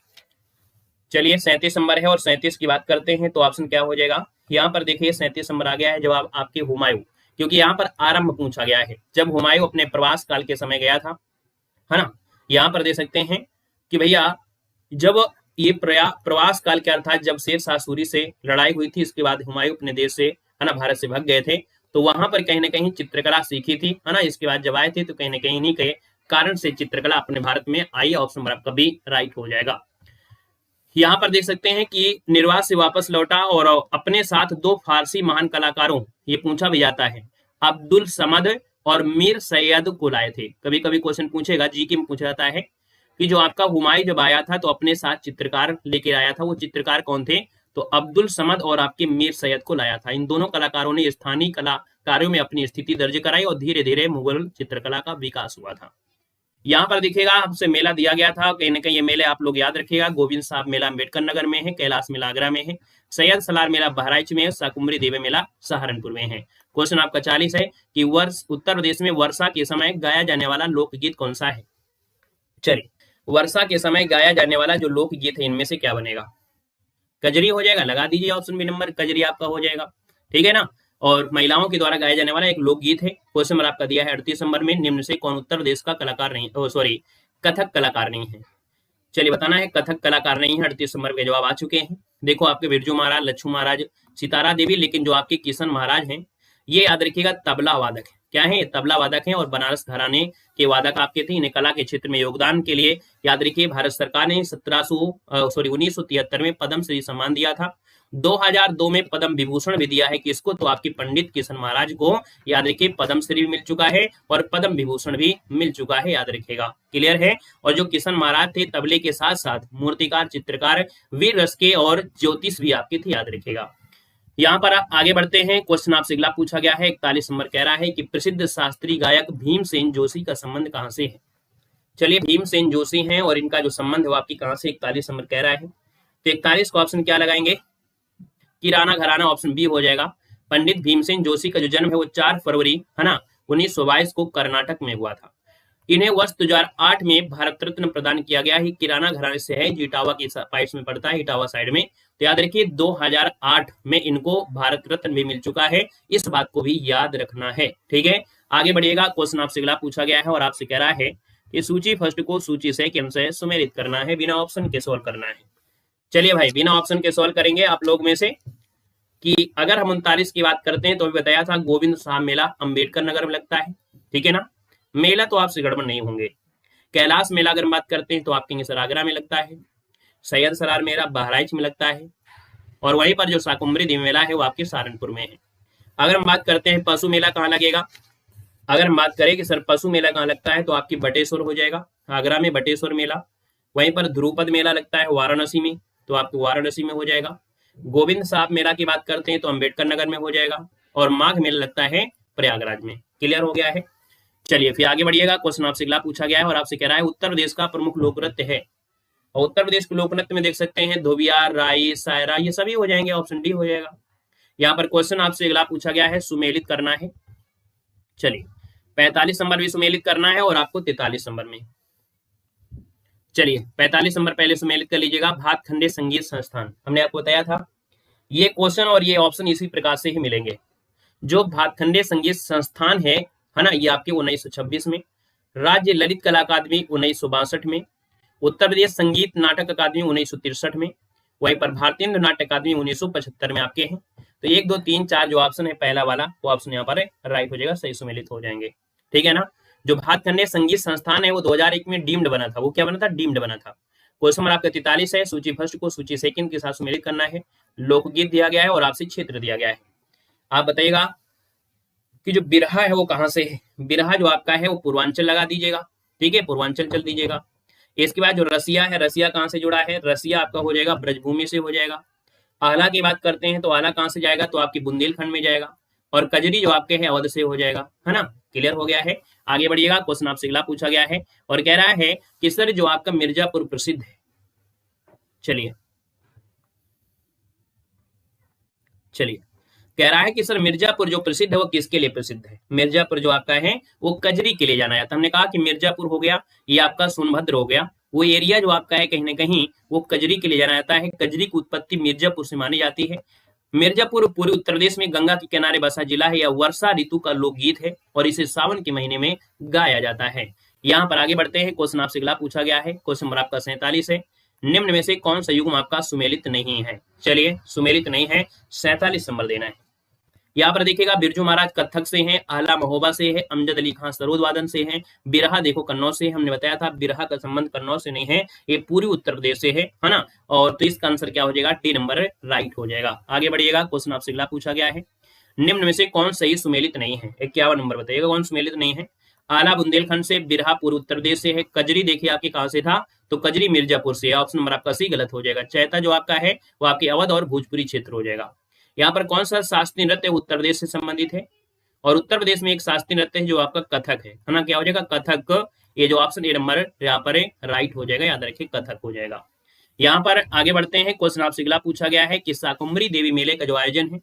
A: चलिए 37 नंबर है और 37 की बात करते हैं तो ऑप्शन क्या हो जाएगा? यहाँ पर देखिए 37 नंबर आ गया है, जवाब आपके हुमायूं, क्योंकि यहाँ पर आरंभ पूछा गया है जब हुमायूं अपने प्रवास काल के समय गया था, है ना? यहाँ पर देख सकते हैं कि भैया जब ये प्रवास काल के अर्थात जब शेरशाह सूरी से लड़ाई हुई थी, इसके बाद हुमायूं अपने देश से, है ना, भारत से भाग गए थे, तो वहां पर कहीं ना कहीं चित्रकला सीखी थी, है ना। इसके बाद जब आए थे तो कहीं ना कहीं इन्हीं के कारण से चित्रकला अपने भारत में आई। ऑप्शन नंबर आपका बी राइट हो जाएगा। यहाँ पर देख सकते हैं कि निर्वात से वापस लौटा और अपने साथ दो फारसी महान कलाकारों, ये पूछा भी जाता है, अब्दुल समद और मीर सैयद को लाए थे। कभी कभी क्वेश्चन पूछेगा, जीके में पूछा जाता है कि जो आपका हुमायूं जब आया था तो अपने साथ चित्रकार लेकर आया था, वो चित्रकार कौन थे? तो अब्दुल समद और आपके मीर सैयद को लाया था। इन दोनों कलाकारों ने स्थानीय कलाकारों में अपनी स्थिति दर्ज कराई और धीरे धीरे मुगल चित्रकला का विकास हुआ था। यहाँ पर देखिएगा आपसे मेला दिया गया था, कहीं ना कहीं ये मेले आप लोग याद रखिएगा। गोविंद साहब मेला अम्बेडकर नगर में है, कैलाश मेला आगरा में है, सैयद सलार मेला बहराइच में है, शाकुंभरी देवी मेला सहारनपुर में है। क्वेश्चन आपका 40 है कि उत्तर प्रदेश में वर्षा के समय गाया जाने वाला लोकगीत कौन सा है? चलिए, वर्षा के समय गाया जाने वाला जो लोकगीत है इनमें से क्या बनेगा? कजरी हो जाएगा, लगा दीजिए ऑप्शन बी नंबर, कजरी आपका हो जाएगा, ठीक है ना। और महिलाओं के द्वारा गाया जाने वाला एक लोकगीत है। क्वेश्चन नंबर आपका दिया है 38 नंबर में, निम्न से कौन उत्तर प्रदेश का कलाकार नहीं, कथक कलाकार नहीं है? चलिए बताना है, कथक कलाकार नहीं है। 38 नंबर के जवाब आ चुके हैं। देखो आपके बिरजू महाराज, लक्ष्मण महाराज, सितारा देवी, लेकिन जो आपके किशन महाराज हैं ये याद रखिएगा तबला वादक है। क्या है? तबला वादक हैं और बनारस घराने के वादक आपके थे। इन्हें कला के क्षेत्र में योगदान के लिए याद रखिए भारत सरकार ने 1973 में पद्म श्री सम्मान दिया था। 2002 में पद्म विभूषण भी दिया है किसको? तो आपके पंडित किशन महाराज को याद रखिए पद्म श्री भी मिल चुका है और पद्म विभूषण भी मिल चुका है, याद रखिएगा, क्लियर है। और जो किशन महाराज थे तबले के साथ साथ मूर्तिकार, चित्रकार, वीर रस के और ज्योतिष भी आपके थे, याद रखिएगा। यहाँ पर आप आगे बढ़ते हैं। क्वेश्चन आपसे अगला पूछा गया है 41 नंबर, कह रहा है कि प्रसिद्ध शास्त्रीय गायक भीमसेन जोशी का संबंध कहां से है? चलिए, भीमसेन जोशी हैं और इनका जो संबंध है वो आपकी कहां से? 41 नंबर कह रहा है। तो 41 को ऑप्शन क्या लगाएंगे? किराना घराना, ऑप्शन बी हो जाएगा। पंडित भीमसेन जोशी का जो जन्म है वो 4 फरवरी, है ना, 1922 को कर्नाटक में हुआ था। इन्हें वर्ष 2008 में भारत रत्न प्रदान किया गया है। किराना घराने से है, जो इटावा की साइड में पड़ता है, इटावा साइड में। तो याद रखिए 2008 में इनको भारत रत्न भी मिल चुका है, इस बात को भी याद रखना है, ठीक है। आगे बढ़िएगा। क्वेश्चन आपसे अगला पूछा गया है और आपसे कह रहा है कि सूची फर्स्ट को सूची से क्रम से सुमेलित करना है, बिना ऑप्शन के सॉल्व करना है। चलिए भाई, बिना ऑप्शन के सॉल्व करेंगे आप लोग में से। कि अगर हम 39 की बात करते हैं तो अभी बताया था गोविंद साहब मेला अम्बेडकर नगर में लगता है, ठीक है ना। मेला तो आपसे गड़बड़ नहीं होंगे। कैलाश मेला अगर बात करते हैं तो आप कहेंगे सर आगरा में लगता है। सैयद सरार मेला बहराइच में लगता है और वहीं पर जो शाकुंभरी देवी मेला है वो आपके सहारनपुर में है। अगर हम बात करते हैं पशु मेला कहाँ लगेगा, अगर हम बात करें कि सर पशु मेला कहाँ लगता है तो आपकी बटेश्वर हो जाएगा, आगरा में बटेश्वर मेला। वहीं पर ध्रुपद मेला लगता है वाराणसी में, तो आपको वाराणसी में हो जाएगा। गोविंद साहब मेला की बात करते हैं तो अम्बेडकर नगर में हो जाएगा और माघ मेला लगता है प्रयागराज में। क्लियर हो गया है। चलिए फिर आगे बढ़िएगा। क्वेश्चन आपसे अगला पूछा गया है और आपसे कह रहा है उत्तर प्रदेश का प्रमुख लोक नृत्य है। और उत्तर प्रदेश के लोक नृत्य में देख सकते हैं धोबिया, राई, सायरा, ये सभी हो जाएंगे, ऑप्शन डी हो जाएगा। यहाँ पर क्वेश्चन आपसे अगला पूछा गया है सुमेलित करना है। चलिए 45 नंबर भी सुमेलित करना है और आपको 43 नंबर में। चलिए 45 नंबर पहले सुमेलित कर लीजिएगा। भातखंडे संगीत संस्थान, हमने आपको बताया था ये क्वेश्चन और ये ऑप्शन इसी प्रकार से ही मिलेंगे। जो भातखंडे संगीत संस्थान है ना, ये आपके 1926 में, राज्य ललित कला अकादमी 1962 में, उत्तर प्रदेश संगीत नाटक अकादमी 1963 में, वहीं पर भारतीय नाट्य अकादमी 1975 में आपके हैं। तो 1 2 3 4 जो ऑप्शन है पहला वाला वो ऑप्शन यहाँ पर राइट हो जाएगा, सही सुमेलित हो जाएंगे। ठीक है ना। जो भातखंडे संगीत संस्थान है वो 2001 में डीम्ड बना था। वो क्या बना था? डीम्ड बना था। क्वेश्चन नंबर आपका 43 है। सूची फर्स्ट को सूची सेकंड के साथ सुमेलित करना है। लोकगीत दिया गया है और आपसे क्षेत्र दिया गया है। आप बताइएगा कि जो बिरहा है वो कहाँ से है। बिरहा जो आपका है वो पूर्वांचल लगा दीजिएगा। ठीक है, पूर्वांचल चल दीजिएगा। इसके बाद जो रसिया है, रसिया कहाँ से जुड़ा है? रसिया आपका हो जाएगा ब्रजभूमि से हो जाएगा। आला की बात करते हैं तो आला कहाँ से जाएगा? तो आपकी बुंदेलखंड में जाएगा। और कजरी जो आपके है अवध से हो जाएगा, है ना। क्लियर हो गया है। आगे बढ़िएगा। क्वेश्चन आपसे अगला पूछा गया है और कह रहा है कि सर जो आपका मिर्जापुर प्रसिद्ध है। चलिए कह रहा है कि सर मिर्जापुर जो प्रसिद्ध है वो किसके लिए प्रसिद्ध है? मिर्जापुर जो आपका है वो कजरी के लिए जाना जाता है। हमने कहा कि मिर्जापुर हो गया, ये आपका सोनभद्र हो गया, वो एरिया जो आपका है कहीं ना कहीं वो कजरी के लिए जाना जाता है। कजरी की उत्पत्ति मिर्जापुर से मानी जाती है। मिर्जापुर पूरे उत्तर प्रदेश में गंगा के किनारे बसा जिला है। यह वर्षा ऋतु का लोकगीत है और इसे सावन के महीने में गाया जाता है। यहाँ पर आगे बढ़ते हैं। क्वेश्चन आपसे अगला पूछा गया है। क्वेश्चन नंबर आपका 47 है। निम्न में से कौन सा युग्म आपका सुमेलित नहीं है? चलिए सुमेलित नहीं है, 47 नंबर देना है। यहाँ पर देखिएगा बिरजू महाराज कथक से हैं, आला महोबा से है, अमजद अली खान सरोद वादन से हैं, बिरहा देखो कन्नौज से। हमने बताया था बिरहा का संबंध कन्नौज से नहीं है, ये पूरी उत्तर प्रदेश से है ना। और तो इसका आंसर क्या हो जाएगा? डी नंबर राइट हो जाएगा। आगे बढ़िएगा। क्वेश्चन आपसे अगला पूछा गया है। निम्न में से कौन सही सुमेलित नहीं है? 51 नंबर बताइएगा कौन सुमेलित नहीं है। आला बुंदेलखंड से, बिरहा पूर्व उत्तर प्रदेश से है, कजरी देखिए आपके कहां से था? तो कजरी मिर्जापुर से। ऑप्शन नंबर आपका सी गलत हो जाएगा। चैता जो आपका है वो आपके अवध और भोजपुरी क्षेत्र हो जाएगा। यहाँ पर कौन सा शास्त्रीय नृत्य उत्तर प्रदेश से संबंधित है? और उत्तर प्रदेश में एक शास्त्रीय नृत्य है जो आपका कथक है ना। क्या हो जाएगा? कथक। ये जो ऑप्शन ए नंबर यहाँ पर राइट हो जाएगा, याद रखिए कथक हो जाएगा। यहाँ पर आगे बढ़ते हैं। क्वेश्चन आपसे अगला पूछा गया है कि शाकुंभरी देवी मेले का जो आयोजन है,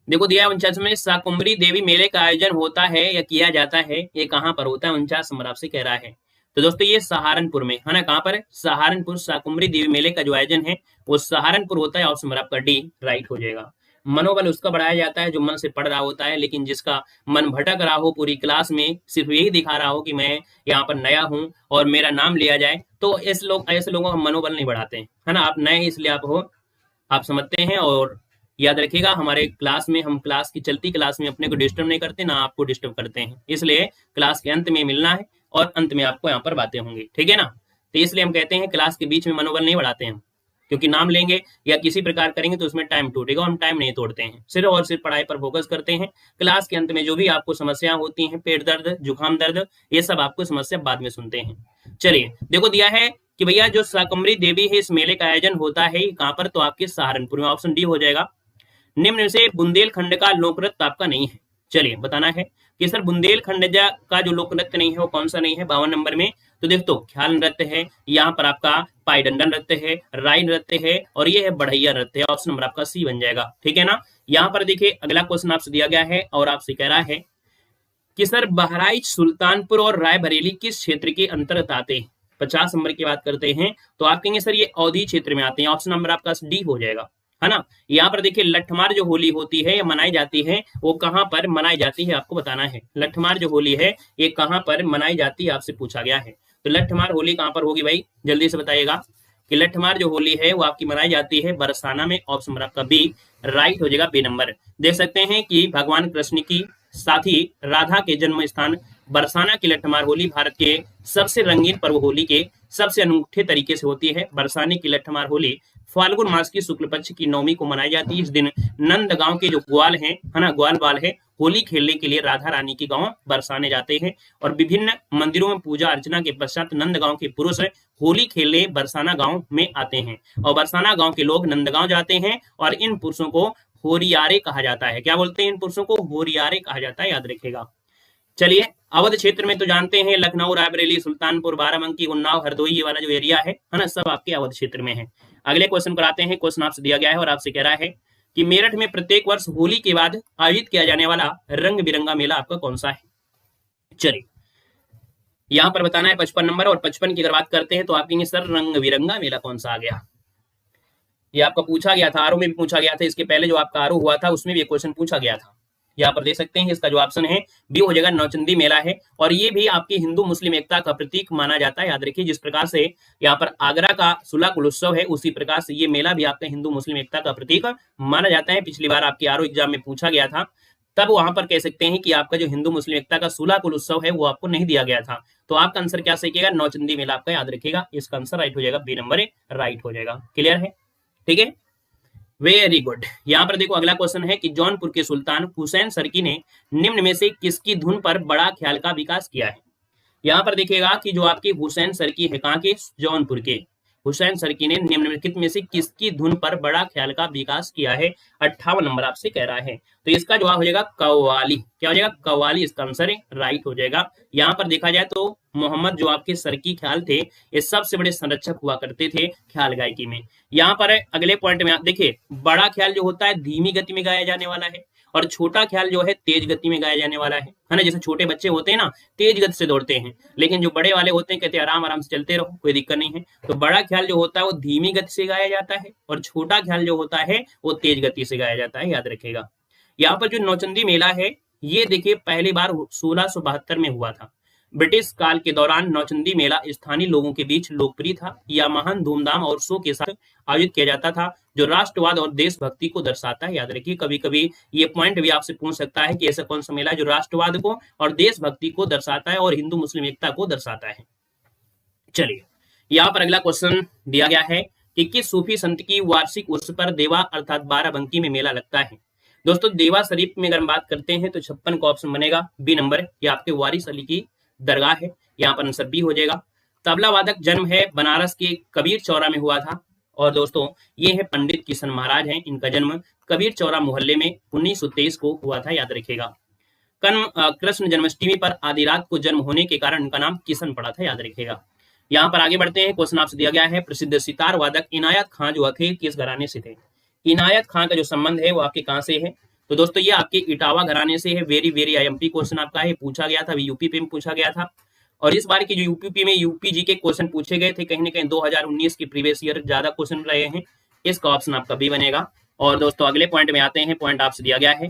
A: देखो दिया 49 में, शाकुंभरी देवी मेले का आयोजन होता है या किया जाता है, ये कहाँ पर होता है? 49 नंबर आपसे कह रहा है। तो दोस्तों ये सहारनपुर में है ना। कहाँ पर? सहारनपुर। शाकुंभरी देवी मेले का जो आयोजन है वो सहारनपुर होता है। ऑप्शन नंबर आपका डी राइट हो जाएगा। मनोबल उसका बढ़ाया जाता है जो मन से पढ़ रहा होता है, लेकिन जिसका मन भटक रहा हो पूरी क्लास में, सिर्फ यही दिखा रहा हो कि मैं यहाँ पर नया हूँ और मेरा नाम लिया जाए, तो ऐसे लोगों का मनोबल नहीं बढ़ाते हैं, है ना। आप नए इसलिए आप हो, आप समझते हैं। और याद रखिएगा हमारे क्लास में, हम क्लास की चलती क्लास में अपने को डिस्टर्ब नहीं करते, ना आपको डिस्टर्ब करते हैं। इसलिए क्लास के अंत में मिलना है और अंत में आपको यहाँ पर बातें होंगी, ठीक है ना। तो इसलिए हम कहते हैं क्लास के बीच में मनोबल नहीं बढ़ाते हैं, क्योंकि नाम लेंगे या किसी प्रकार करेंगे तो उसमें टाइम टूटेगा। हम टाइम नहीं तोड़ते हैं, सिर्फ और सिर्फ पढ़ाई पर फोकस करते हैं। क्लास के अंत में जो भी आपको समस्याएं होती हैं, पेट दर्द, जुकाम दर्द, ये सब आपको समस्या बाद में सुनते हैं। चलिए देखो दिया है कि भैया जो शाकुंभरी देवी है इस मेले का आयोजन होता है कहाँ पर? तो आपके सहारनपुर में। ऑप्शन डी हो जाएगा। निम्न से बुंदेलखंड का लोक नृत्य आपका नहीं है। चलिए बताना है कि सर बुंदेलखंड का जो लोक नृत्य नहीं है वो कौन सा नहीं है? 52 नंबर में। तो देखो ख्याल नृत्य है, यहाँ पर आपका पाईडंडा नृत्य है, राई नृत्य है और ये है बढ़ैया नृत्य है। ऑप्शन नंबर आपका सी बन जाएगा, ठीक है ना। यहाँ पर देखिए अगला क्वेश्चन आपसे दिया गया है और आपसे कह रहा है कि सर बहराइच, सुल्तानपुर और रायबरेली किस क्षेत्र के अंतर्गत आते हैं? 50 नंबर की बात करते हैं तो आप कहेंगे सर ये अवधी क्षेत्र में आते हैं। ऑप्शन नंबर आपका डी हो जाएगा, है ना। यहाँ पर देखिए लठमार जो होली होती है या मनाई जाती है वो कहाँ पर मनाई जाती है आपको बताना है। लठमार जो होली है ये कहाँ पर मनाई जाती है आपसे पूछा गया है। तो लठमार होली कहाँ पर होगी भाई? जल्दी से बताइएगा कि लठमार जो होली है वो आपकी मनाई जाती है बरसाना में। ऑप्शन नंबर आपका बी राइट हो जाएगा, बी नंबर। देख सकते हैं कि भगवान कृष्ण की साथ ही राधा के जन्म स्थान बरसाना की लठमार होली भारत के सबसे रंगीन पर्व होली के सबसे अनूठे तरीके से होती है। बरसाने की लठमार होली फाल्गुन मास की शुक्ल पक्ष की नवमी को मनाई जाती है। इस दिन नंदगांव के जो ग्वाल हैं, है ना, ग्वाल बाल है, होली खेलने के लिए राधा रानी के गांव बरसाने जाते हैं और विभिन्न मंदिरों में पूजा अर्चना के पश्चात नंदगांव के पुरुष होली खेलने बरसाना गांव में आते हैं और बरसाना गांव के लोग नंदगांव जाते हैं और इन पुरुषों को होरियारे कहा जाता है। क्या बोलते हैं इन पुरुषों को? होरियारे कहा जाता है, याद रखिएगा। चलिए, अवध क्षेत्र में तो जानते हैं लखनऊ, रायबरेली, सुल्तानपुर, बाराबंकी, उन्नाव, हरदोई, ये वाला जो एरिया है ना, सब आपके अवध क्षेत्र में है। अगले क्वेश्चन पर आते हैं। क्वेश्चन आपसे दिया गया है और आपसे कह रहा है कि मेरठ में प्रत्येक वर्ष होली के बाद आयोजित किया जाने वाला रंग बिरंगा मेला आपका कौन सा है? चलिए, यहां पर बताना है 55 नंबर, और 55 की अगर बात करते हैं तो आप कहेंगे सर रंग बिरंगा मेला कौन सा आ गया? ये आपका पूछा गया था, आरओ में भी पूछा गया था, इसके पहले जो आपका आरओ हुआ था उसमें भी ये क्वेश्चन पूछा गया था। यहाँ पर देख सकते हैं इसका जो ऑप्शन है बी हो जाएगा, नौचंदी मेला है। और ये भी आपकी हिंदू मुस्लिम एकता का प्रतीक माना जाता है। याद रखिए, जिस प्रकार से यहाँ पर आगरा का सुलह कुलोत्सव है, उसी प्रकार से ये मेला भी आपका हिंदू मुस्लिम एकता का प्रतीक माना जाता है। पिछली बार आपके आरओ एग्जाम में पूछा गया था, तब वहां पर कह सकते हैं कि आपका जो हिंदू मुस्लिम एकता का सुलह कुलोत्सव है वो आपको नहीं दिया गया था। तो आपका आंसर क्या सही, नौचंदी मेला आपका याद रखिएगा। इसका आंसर राइट हो जाएगा, बी नंबर राइट हो जाएगा। क्लियर है? ठीक है, वेरी गुड। यहाँ पर देखो अगला क्वेश्चन है कि जौनपुर के सुल्तान हुसैन सरकी ने निम्न में से किसकी धुन पर बड़ा ख्याल का विकास किया है? यहाँ पर देखिएगा कि जो आपके हुसैन सरकी है, कहाँ के? जौनपुर के हुसैन सरकी ने निम्नलिखित में से किसकी धुन पर बड़ा ख्याल का विकास किया है? 58 नंबर आपसे कह रहा है। तो इसका जवाब हो जाएगा कव्वाली। क्या हो जाएगा? कव्वाली इसका आंसर राइट हो जाएगा। यहाँ पर देखा जाए तो मोहम्मद जो आपके सरकी ख्याल थे, ये सबसे बड़े संरक्षक हुआ करते थे ख्याल गायकी में। यहाँ पर अगले पॉइंट में आप देखिए, बड़ा ख्याल जो होता है धीमी गति में गाया जाने वाला है, और छोटा ख्याल जो है तेज गति में गाया जाने वाला है ना। जैसे छोटे बच्चे होते हैं ना, तेज गति से दौड़ते हैं, लेकिन जो बड़े वाले होते हैं कहते हैं आराम आराम से चलते रहो, कोई दिक्कत नहीं है। तो बड़ा ख्याल जो होता है वो धीमी गति से गाया जाता है, और छोटा ख्याल जो होता है वो तेज गति से गाया जाता है, याद रखिएगा। यहाँ पर जो नौचंदी मेला है, ये देखिए पहली बार 1672 में हुआ था। ब्रिटिश काल के दौरान नौचंदी मेला स्थानीय लोगों के बीच लोकप्रिय था। यह महान धूमधाम और शो के साथ आयोजित किया जाता था, जो राष्ट्रवाद और देशभक्ति को दर्शाता है। याद रखिए, कभी कभी ये पॉइंट भी आपसे पूछ सकता है कि ऐसा कौन सा मेला है जो राष्ट्रवाद को और देशभक्ति को दर्शाता है और हिंदू मुस्लिम एकता को दर्शाता है। चलिए, यहाँ पर अगला क्वेश्चन दिया गया है कि किस सूफी संत की वार्षिक उर्स पर देवा अर्थात बाराबंकी में मेला लगता है? दोस्तों, देवा शरीफ में अगर हम बात करते हैं तो 56 का ऑप्शन बनेगा बी नंबर। ये आपके वारिस अली की दरगाह है, यहाँ पर आंसर बी हो जाएगा। तबला वादक जन्म है बनारस के कबीर चौरा में हुआ था। और दोस्तों, ये है पंडित किशन महाराज हैं, इनका जन्म कबीर चौरा मोहल्ले में 1923 को हुआ था, याद रखिएगा। कृष्ण जन्माष्टमी पर आधी रात को जन्म होने के कारण उनका नाम किशन पड़ा था, याद रखिएगा। यहाँ पर आगे बढ़ते हैं। क्वेश्चन आपसे दिया गया है, प्रसिद्ध सितार वादक इनायत खां जो थे किस घराने से थे? इनायत खां का जो संबंध है वो आपके कहां से है? तो दोस्तों, ये आपके इटावा घराने से है। वेरी वेरी आईएमपी क्वेश्चन आपका है, पूछा गया था, यूपी में पूछा गया था। और इस बार की जो यूपी में यूपीजी के क्वेश्चन पूछे गए थे, कहीं ना कहीं 2019 के प्रीवियस ईयर ज्यादा क्वेश्चन रहे हैं। इसका ऑप्शन आपका बी बनेगा। और दोस्तों, अगले पॉइंट में आते हैं। पॉइंट आपसे दिया गया है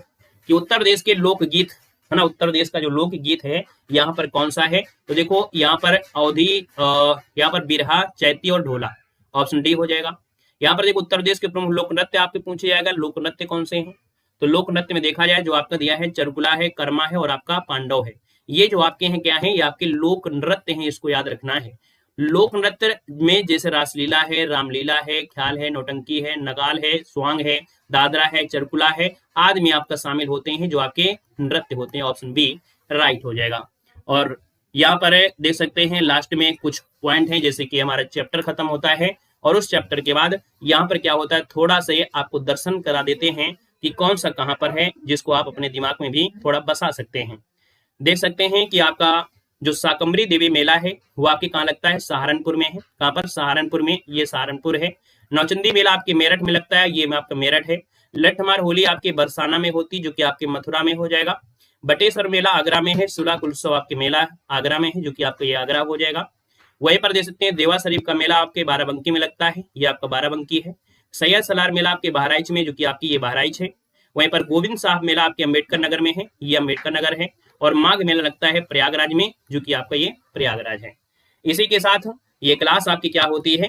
A: कि उत्तर प्रदेश के लोकगीत है ना, उत्तर प्रदेश का जो लोकगीत है यहाँ पर कौन सा है? तो देखो, यहाँ पर अवधी, यहाँ पर बिरहा, चैती और ढोला, ऑप्शन डी हो जाएगा। यहाँ पर देखो, उत्तर प्रदेश के प्रमुख लोक नृत्य आपके पूछे जाएगा, लोक नृत्य कौन से हैं? तो लोक नृत्य में देखा जाए जो आपका दिया है चरकुला है, कर्मा है और आपका पांडव है। ये जो आपके हैं क्या है? ये आपके लोक नृत्य हैं, इसको याद रखना है। लोक नृत्य में जैसे रासलीला है, रामलीला है, ख्याल है, नौटंकी है, नगाल है, स्वांग है, दादरा है, चरकुला है, आदि में आपका शामिल होते हैं जो आपके नृत्य होते हैं। ऑप्शन बी राइट हो जाएगा। और यहाँ पर देख सकते हैं लास्ट में कुछ पॉइंट हैं, जैसे कि हमारा चैप्टर खत्म होता है और उस चैप्टर के बाद यहाँ पर क्या होता है, थोड़ा सा आपको दर्शन करा देते हैं कि कौन सा कहाँ पर है, जिसको आप अपने दिमाग में भी थोड़ा बसा सकते हैं। देख सकते हैं कि आपका जो शाकंभरी देवी मेला है वो आपके कहाँ लगता है? सहारनपुर में है। कहाँ पर? सहारनपुर में, ये सहारनपुर है। नौचंदी मेला आपके मेरठ में लगता है, ये आपका मेरठ है। लठमार होली आपके बरसाना में होती, जो कि आपके मथुरा में हो जाएगा। बटेश्वर मेला आगरा में है। सुलह कुलोत्सव आपके मेला आगरा में है, जो कि आपका ये आगरा हो जाएगा। वहीं पर देख सकते हैं देवा शरीफ का मेला आपके बाराबंकी में लगता है, ये आपका बाराबंकी है। सैयद सलार मेला आपके बहराइच में, जो कि आपकी ये बहराइच है। वहीं पर गोविंद साहब मेला आपके अम्बेडकर नगर में है, ये अम्बेडकर नगर है। और माघ मेला लगता है प्रयागराज में, जो कि आपका ये प्रयागराज है। इसी के साथ ये क्लास आपकी क्या होती है,